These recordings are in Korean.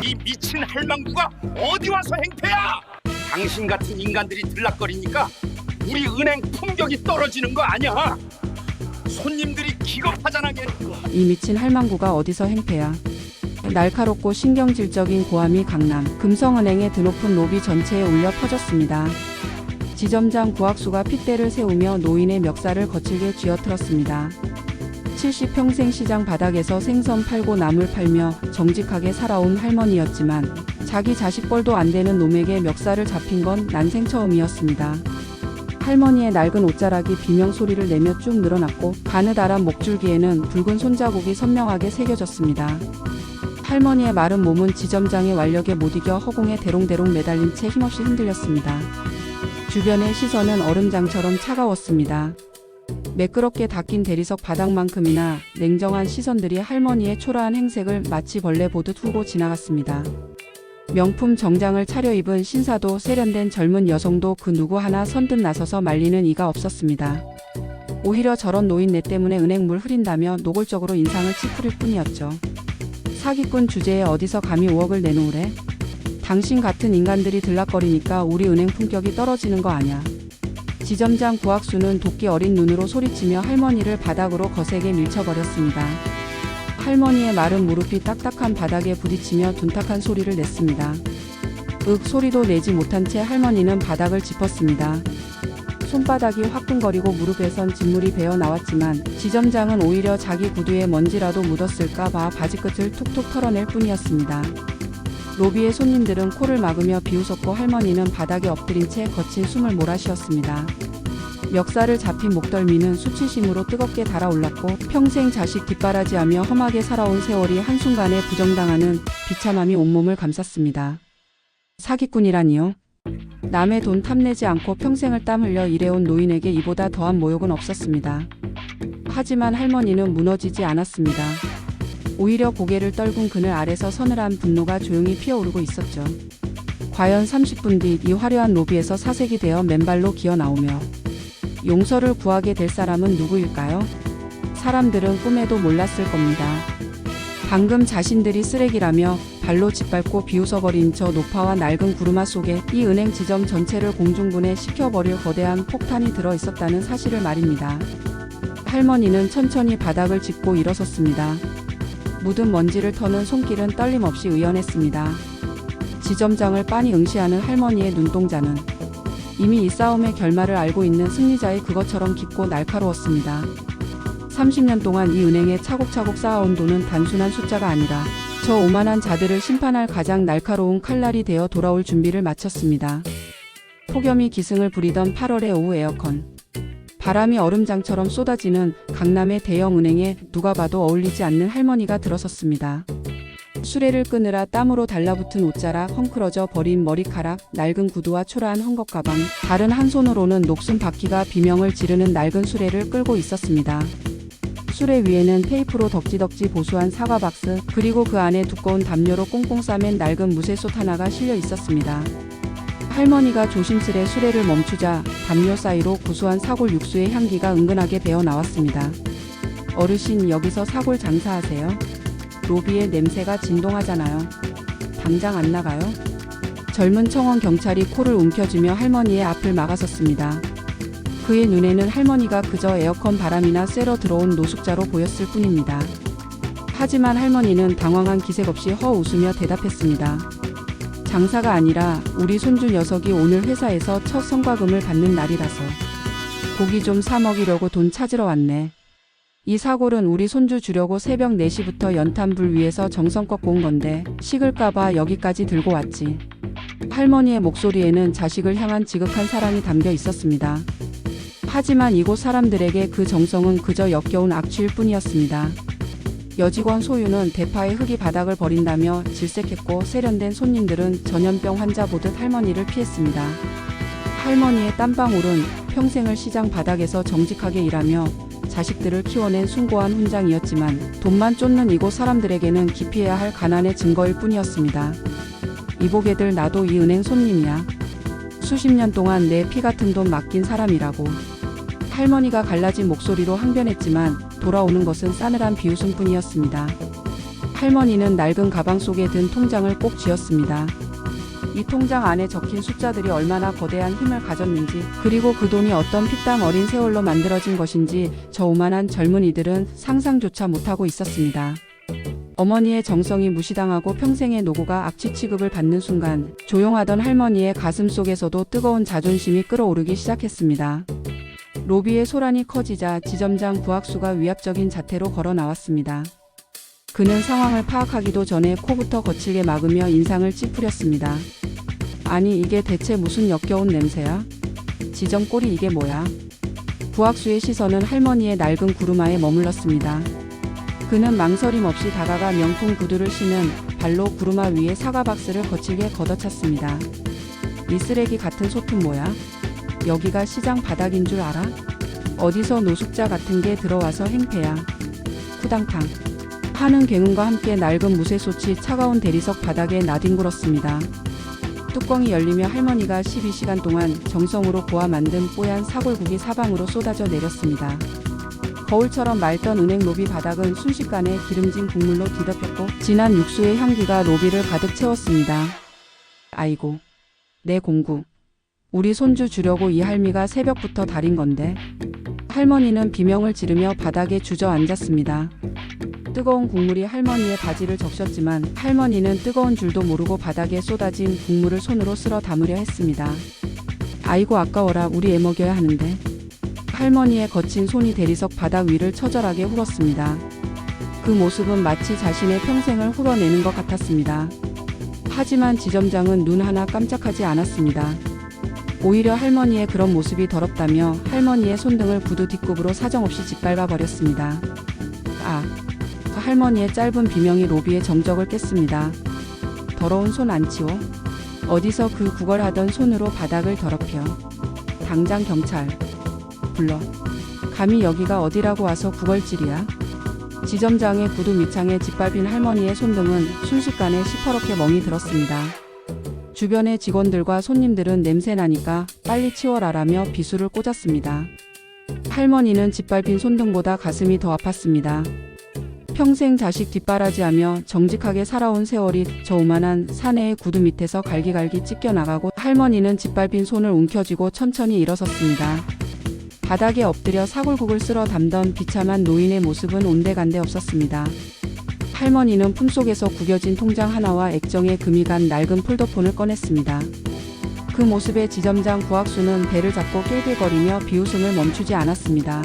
이 미친 할망구가 어디 와서 행패야? 당신 같은 인간들이 들락거리니까 우리 은행 품격이 떨어지는 거 아니야? 손님들이 기겁하잖아. 이 미친 할망구가 어디서 행패야. 날카롭고 신경질적인 고함이 강남 금성은행의 드높은 로비 전체에 울려 퍼졌습니다. 지점장 구학수가 핏대를 세우며 노인의 멱살을 거칠게 쥐어틀었습니다. 70평생 시장 바닥에서 생선 팔고 나물 팔며 정직하게 살아온 할머니였지만 자기 자식 뻘도 안 되는 놈에게 멱살을 잡힌 건 난생 처음이었습니다. 할머니의 낡은 옷자락이 비명 소리를 내며 쭉 늘어났고 가느다란 목줄기에는 붉은 손자국이 선명하게 새겨졌습니다. 할머니의 마른 몸은 지점장의 완력에 못 이겨 허공에 대롱대롱 매달린 채 힘없이 흔들렸습니다. 주변의 시선은 얼음장처럼 차가웠습니다. 매끄럽게 닦인 대리석 바닥만큼이나 냉정한 시선들이 할머니의 초라한 행색을 마치 벌레 보듯 후고 지나갔습니다. 명품 정장을 차려입은 신사도 세련된 젊은 여성도 그 누구 하나 선뜻 나서서 말리는 이가 없었습니다. 오히려 저런 노인네 때문에 은행 물 흐린다며 노골적으로 인상을 찌푸릴 뿐이었죠. 사기꾼 주제에 어디서 감히 5억을 내놓으래? 당신 같은 인간들이 들락거리니까 우리 은행 품격이 떨어지는 거 아냐. 지점장 구학수는 도끼 어린 눈으로 소리치며 할머니를 바닥으로 거세게 밀쳐버렸습니다. 할머니의 마른 무릎이 딱딱한 바닥에 부딪히며 둔탁한 소리를 냈습니다. 윽 소리도 내지 못한 채 할머니는 바닥을 짚었습니다. 손바닥이 화끈거리고 무릎에선 진물이 배어 나왔지만 지점장은 오히려 자기 구두에 먼지라도 묻었을까 봐 바지끝을 툭툭 털어낼 뿐이었습니다. 로비의 손님들은 코를 막으며 비웃었고 할머니는 바닥에 엎드린 채 거친 숨을 몰아쉬었습니다. 멱살을 잡힌 목덜미는 수치심으로 뜨겁게 달아올랐고 평생 자식 뒷바라지하며 험하게 살아온 세월이 한순간에 부정당하는 비참함이 온몸을 감쌌습니다. 사기꾼이라니요? 남의 돈 탐내지 않고 평생을 땀 흘려 일해온 노인에게 이보다 더한 모욕은 없었습니다. 하지만 할머니는 무너지지 않았습니다. 오히려 고개를 떨군 그늘 아래서 서늘한 분노가 조용히 피어오르고 있었죠. 과연 30분 뒤 이 화려한 로비에서 사색이 되어 맨발로 기어 나오며 용서를 구하게 될 사람은 누구일까요? 사람들은 꿈에도 몰랐을 겁니다. 방금 자신들이 쓰레기라며 발로 짓밟고 비웃어버린 저 노파와 낡은 구루마 속에 이 은행 지점 전체를 공중분해 시켜버릴 거대한 폭탄이 들어있었다는 사실을 말입니다. 할머니는 천천히 바닥을 짚고 일어섰습니다. 묻은 먼지를 터는 손길은 떨림없이 의연했습니다. 지점장을 빤히 응시하는 할머니의 눈동자는 이미 이 싸움의 결말을 알고 있는 승리자의 그것처럼 깊고 날카로웠습니다. 30년 동안 이 은행에 차곡차곡 쌓아온 돈은 단순한 숫자가 아니라 저 오만한 자들을 심판할 가장 날카로운 칼날이 되어 돌아올 준비를 마쳤습니다. 폭염이 기승을 부리던 8월의 오후 에어컨. 바람이 얼음장처럼 쏟아지는 강남의 대형 은행에 누가 봐도 어울리지 않는 할머니가 들어섰습니다. 수레를 끄느라 땀으로 달라붙은 옷자락, 헝클어져 버린 머리카락, 낡은 구두와 초라한 헝겊 가방, 다른 한 손으로는 녹슨 바퀴가 비명을 지르는 낡은 수레를 끌고 있었습니다. 수레 위에는 테이프로 덕지덕지 보수한 사과 박스, 그리고 그 안에 두꺼운 담요로 꽁꽁 싸맨 낡은 무쇠솥 하나가 실려 있었습니다. 할머니가 조심스레 수레를 멈추자 담요 사이로 구수한 사골 육수의 향기가 은근하게 배어 나왔습니다. 어르신, 여기서 사골 장사하세요? 로비의 냄새가 진동하잖아요. 당장 안 나가요? 젊은 청원 경찰이 코를 움켜쥐며 할머니의 앞을 막아섰습니다. 그의 눈에는 할머니가 그저 에어컨 바람이나 쐬러 들어온 노숙자로 보였을 뿐입니다. 하지만 할머니는 당황한 기색 없이 허웃으며 대답했습니다. 장사가 아니라 우리 손주 녀석이 오늘 회사에서 첫 성과금을 받는 날이라서 고기 좀 사 먹이려고 돈 찾으러 왔네. 이 사골은 우리 손주 주려고 새벽 4시부터 연탄 불 위에서 정성껏 구운 건데 식을까봐 여기까지 들고 왔지. 할머니의 목소리에는 자식을 향한 지극한 사랑이 담겨 있었습니다. 하지만 이곳 사람들에게 그 정성은 그저 역겨운 악취일 뿐이었습니다. 여직원 소유는 대파에 흙이 바닥을 버린다며 질색했고 세련된 손님들은 전염병 환자 보듯 할머니를 피했습니다. 할머니의 땀방울은 평생을 시장 바닥에서 정직하게 일하며 자식들을 키워낸 숭고한 훈장이었지만 돈만 쫓는 이곳 사람들에게는 기피해야 할 가난의 증거일 뿐이었습니다. 이보게들 나도 이 은행 손님이야. 수십 년 동안 내 피 같은 돈 맡긴 사람이라고. 할머니가 갈라진 목소리로 항변했지만 돌아오는 것은 싸늘한 비웃음뿐이었습니다. 할머니는 낡은 가방 속에 든 통장을 꼭 쥐었습니다. 이 통장 안에 적힌 숫자들이 얼마나 거대한 힘을 가졌는지, 그리고 그 돈이 어떤 피땀 어린 세월로 만들어진 것인지 저 오만한 젊은이들은 상상조차 못하고 있었습니다. 어머니의 정성이 무시당하고 평생의 노고가 악취 취급을 받는 순간 조용하던 할머니의 가슴 속에서도 뜨거운 자존심이 끓어오르기 시작했습니다. 로비의 소란이 커지자 지점장 구학수가 위압적인 자태로 걸어 나왔습니다. 그는 상황을 파악하기도 전에 코부터 거칠게 막으며 인상을 찌푸렸습니다. 아니, 이게 대체 무슨 역겨운 냄새야? 지점 꼴이 이게 뭐야? 구학수의 시선은 할머니의 낡은 구루마에 머물렀습니다. 그는 망설임 없이 다가가 명품 구두를 신은 발로 구루마 위에 사과 박스를 거칠게 걷어찼습니다. 이 쓰레기 같은 소품 뭐야? 여기가 시장 바닥인 줄 알아? 어디서 노숙자 같은 게 들어와서 행패야. 쿠당탕 하는 굉음과 함께 낡은 무쇠솥이 차가운 대리석 바닥에 나뒹굴었습니다. 뚜껑이 열리며 할머니가 12시간 동안 정성으로 고아 만든 뽀얀 사골국이 사방으로 쏟아져 내렸습니다. 거울처럼 맑던 은행 로비 바닥은 순식간에 기름진 국물로 뒤덮였고 진한 육수의 향기가 로비를 가득 채웠습니다. 아이고, 내 공구. 우리 손주 주려고 이 할미가 새벽부터 다린 건데. 할머니는 비명을 지르며 바닥에 주저앉았습니다. 뜨거운 국물이 할머니의 바지를 적셨지만 할머니는 뜨거운 줄도 모르고 바닥에 쏟아진 국물을 손으로 쓸어 담으려 했습니다. 아이고 아까워라, 우리 애 먹여야 하는데. 할머니의 거친 손이 대리석 바닥 위를 처절하게 훑었습니다. 그 모습은 마치 자신의 평생을 훑어내는 것 같았습니다. 하지만 지점장은 눈 하나 깜짝하지 않았습니다. 오히려 할머니의 그런 모습이 더럽다며 할머니의 손등을 구두 뒷굽으로 사정없이 짓밟아 버렸습니다. 아! 할머니의 짧은 비명이 로비의 정적을 깼습니다. 더러운 손 안 치워? 어디서 그 구걸하던 손으로 바닥을 더럽혀? 당장 경찰 불러. 감히 여기가 어디라고 와서 구걸질이야? 지점장의 구두 밑창에 짓밟힌 할머니의 손등은 순식간에 시퍼렇게 멍이 들었습니다. 주변의 직원들과 손님들은 냄새나니까 빨리 치워라라며 비수를 꽂았습니다. 할머니는 짓밟힌 손등보다 가슴이 더 아팠습니다. 평생 자식 뒷바라지하며 정직하게 살아온 세월이 저 오만한 사내의 구두 밑에서 갈기갈기 찢겨나가고 할머니는 짓밟힌 손을 움켜쥐고 천천히 일어섰습니다. 바닥에 엎드려 사골국을 쓸어 담던 비참한 노인의 모습은 온데간데 없었습니다. 할머니는 품속에서 구겨진 통장 하나와 액정에 금이 간 낡은 폴더폰을 꺼냈습니다. 그 모습에 지점장 구학수는 배를 잡고 낄낄거리며 비웃음을 멈추지 않았습니다.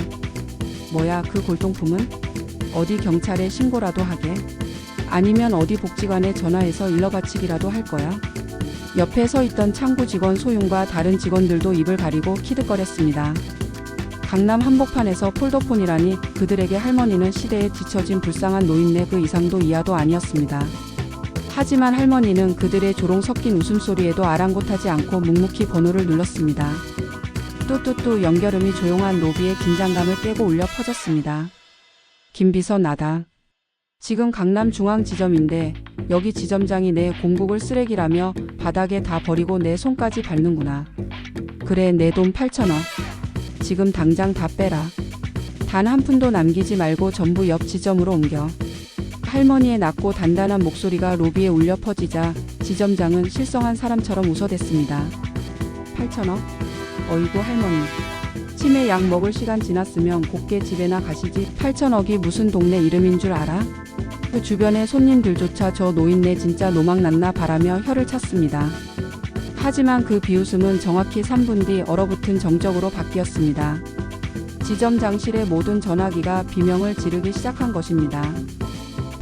뭐야, 그 골동품은? 어디 경찰에 신고라도 하게? 아니면 어디 복지관에 전화해서 일러 바치기라도 할 거야? 옆에 서 있던 창구 직원 소윤과 다른 직원들도 입을 가리고 키득거렸습니다. 강남 한복판에서 폴더폰이라니 그들에게 할머니는 시대에 뒤처진 불쌍한 노인네 그 이상도 이하도 아니었습니다. 하지만 할머니는 그들의 조롱 섞인 웃음소리에도 아랑곳하지 않고 묵묵히 번호를 눌렀습니다. 뚜뚜뚜 연결음이 조용한 로비의 긴장감을 깨고 울려 퍼졌습니다. 김비서 나다. 지금 강남중앙지점인데 여기 지점장이 내 공국을 쓰레기라며 바닥에 다 버리고 내 손까지 밟는구나. 그래, 내 돈 8,000원. 지금 당장 다 빼라. 단 한 푼도 남기지 말고 전부 옆 지점으로 옮겨. 할머니의 낮고 단단한 목소리가 로비에 울려 퍼지자 지점장은 실성한 사람처럼 웃어댔습니다. 8,000원? 어이구 할머니. 치매 약 먹을 시간 지났으면 곱게 집에나 가시지. 8,000억이 무슨 동네 이름인 줄 알아? 그 주변의 손님들조차 저 노인네 진짜 노망났나 바라며 혀를 찼습니다. 하지만 그 비웃음은 정확히 3분 뒤 얼어붙은 정적으로 바뀌었습니다. 지점장실의 모든 전화기가 비명을 지르기 시작한 것입니다.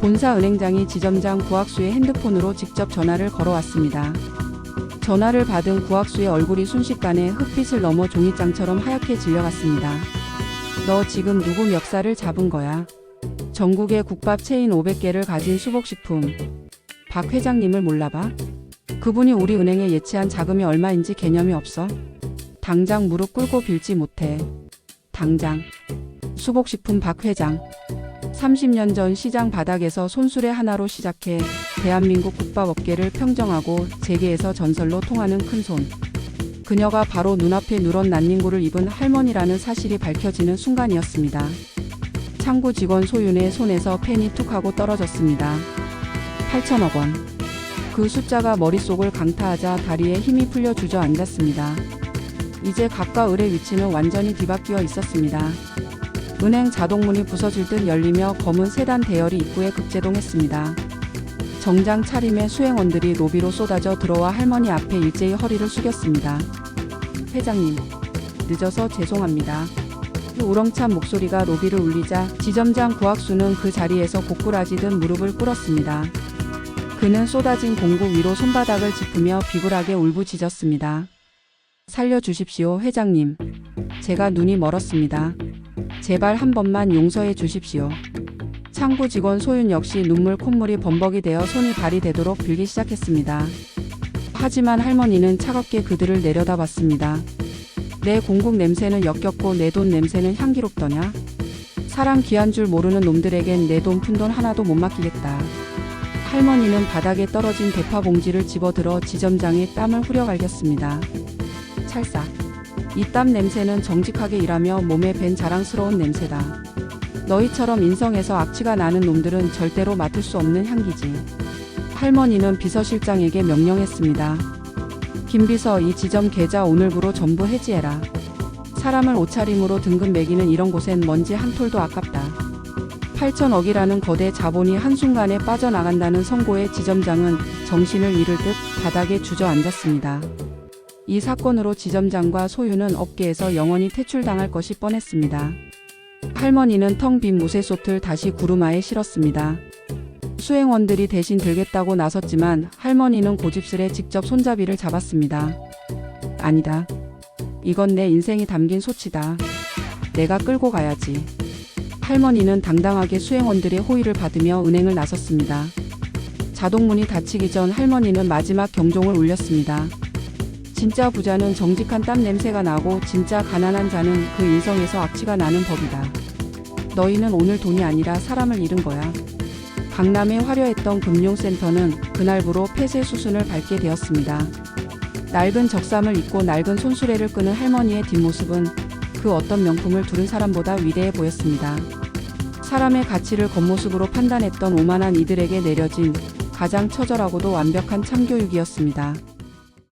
본사 은행장이 지점장 구학수의 핸드폰으로 직접 전화를 걸어왔습니다. 전화를 받은 구학수의 얼굴이 순식간에 흑빛을 넘어 종이장처럼 하얗게 질려갔습니다. 너 지금 누구 멱살을 잡은 거야? 전국의 국밥 체인 500개를 가진 수복식품 박 회장님을 몰라봐? 그분이 우리 은행에 예치한 자금이 얼마인지 개념이 없어? 당장 무릎 꿇고 빌지 못해. 당장. 수복식품 박 회장. 30년 전 시장 바닥에서 손수레 하나로 시작해 대한민국 국밥업계를 평정하고 재계에서 전설로 통하는 큰손. 그녀가 바로 눈앞에 누런 난닝구를 입은 할머니라는 사실이 밝혀지는 순간이었습니다. 창구 직원 소윤의 손에서 펜이 툭 하고 떨어졌습니다. 8천억 원. 그 숫자가 머릿속을 강타하자 다리에 힘이 풀려 주저앉았습니다. 이제 갑과 을의 위치는 완전히 뒤바뀌어 있었습니다. 은행 자동문이 부서질 듯 열리며 검은 세단 대열이 입구에 급제동했습니다. 정장 차림의 수행원들이 로비로 쏟아져 들어와 할머니 앞에 일제히 허리를 숙였습니다. 회장님, 늦어서 죄송합니다. 그 우렁찬 목소리가 로비를 울리자 지점장 구학수는 그 자리에서 고꾸라지듯 무릎을 꿇었습니다. 그는 쏟아진 공구 위로 손바닥을 짚으며 비굴하게 울부짖었습니다. 살려주십시오, 회장님. 제가 눈이 멀었습니다. 제발 한 번만 용서해 주십시오. 창구 직원 소윤 역시 눈물 콧물이 범벅이 되어 손이 발이 되도록 빌기 시작했습니다. 하지만 할머니는 차갑게 그들을 내려다봤습니다. 내 공국 냄새는 역겹고 내 돈 냄새는 향기롭더냐? 사람 귀한 줄 모르는 놈들에겐 내 돈 푼돈 하나도 못 맡기겠다. 할머니는 바닥에 떨어진 대파 봉지를 집어들어 지점장의 뺨을 후려갈겼습니다. 찰싹. 이 땀 냄새는 정직하게 일하며 몸에 밴 자랑스러운 냄새다. 너희처럼 인성에서 악취가 나는 놈들은 절대로 맡을 수 없는 향기지. 할머니는 비서실장에게 명령했습니다. 김비서, 이 지점 계좌 오늘부로 전부 해지해라. 사람을 옷차림으로 등급 매기는 이런 곳엔 먼지 한 톨도 아깝다. 8천억이라는 거대 자본이 한순간에 빠져나간다는 선고에 지점장은 정신을 잃을 듯 바닥에 주저앉았습니다. 이 사건으로 지점장과 소유는 업계에서 영원히 퇴출당할 것이 뻔했습니다. 할머니는 텅 빈 무쇠솥을 다시 구루마에 실었습니다. 수행원들이 대신 들겠다고 나섰지만 할머니는 고집스레 직접 손잡이를 잡았습니다. 아니다. 이건 내 인생이 담긴 솥이다. 내가 끌고 가야지. 할머니는 당당하게 수행원들의 호의를 받으며 은행을 나섰습니다. 자동문이 닫히기 전 할머니는 마지막 경종을 울렸습니다. 진짜 부자는 정직한 땀 냄새가 나고 진짜 가난한 자는 그 인성에서 악취가 나는 법이다. 너희는 오늘 돈이 아니라 사람을 잃은 거야. 강남의 화려했던 금융센터는 그날부로 폐쇄 수순을 밟게 되었습니다. 낡은 적삼을 입고 낡은 손수레를 끄는 할머니의 뒷모습은 그 어떤 명품을 두른 사람보다 위대해 보였습니다. 사람의 가치를 겉모습으로 판단했던 오만한 이들에게 내려진 가장 처절하고도 완벽한 참교육이었습니다.